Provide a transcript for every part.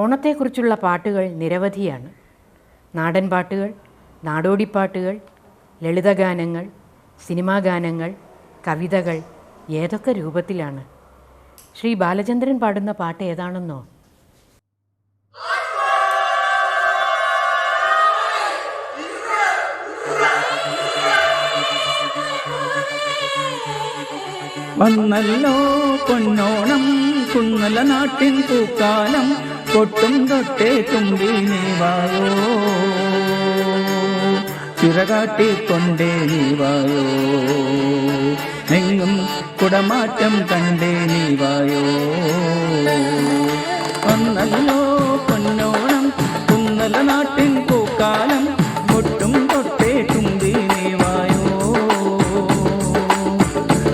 ഓണത്തെക്കുറിച്ചുള്ള പാട്ടുകൾ നിരവധിയാണ്. നാടൻ പാട്ടുകൾ, നാടോടിപ്പാട്ടുകൾ, ലളിതഗാനങ്ങൾ, സിനിമാ ഗാനങ്ങൾ, കവിതകൾ ഏതൊക്കെ രൂപത്തിലാണ്. ശ്രീ ബാലചന്ദ്രൻ പാടുന്ന പാട്ട് ഏതാണെന്നോ? വന്നല്ലോ പൊന്നോണം, കുന്നല നാട്ടിൻ പൂക്കാലം, കൊട്ടും തൊട്ടേ തുമ്പി നീവായോ, ചിറകാട്ടിക്കൊണ്ടേ നീവായോ, എങ്ങും കുടമാറ്റം കണ്ടേ നീവായോ. വന്നല്ലോ പൊന്നോണം, കുന്നല നാട്ടിൻ പൂക്കാലം, കൊട്ടും തൊട്ടേ തുമ്പി നീവായോ,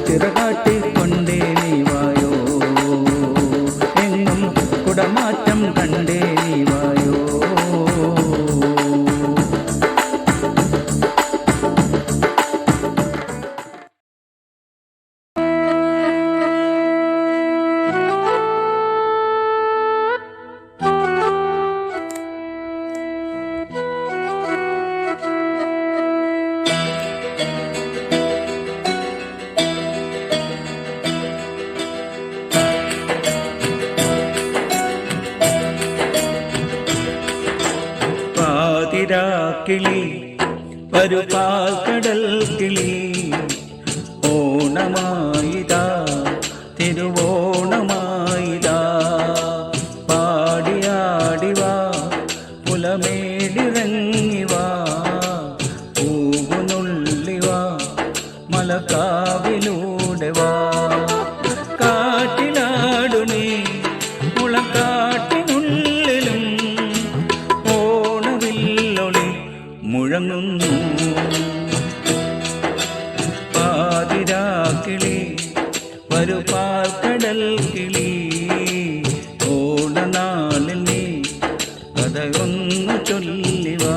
ചിറകാട്ടിക്കൊണ്ടേ നീവായോ, എങ്ങും കുടമാറ്റം കണ്ടേ നീവായോ. കിളി ഒരു പാൽക്കടൽ കിളി, ഓണമായിതാ തിരുവോണമായിതാ, പാടിയാടിവാ പുലമേലിറങ്ങിവാ, പൂവുനുള്ളിവാ മലക്കാവിലൂടെ വാ, കാറ്റിലാടുമേ മുളക്കാട്ടിനുള്ളിലും മുഴങ്ങുന്നു. പാതിരാക്കിളി വരു പാൽക്കടൽ കിളി, ഓണനാളിൽ നീ കഥയൊന്നു ചൊല്ലിവാ.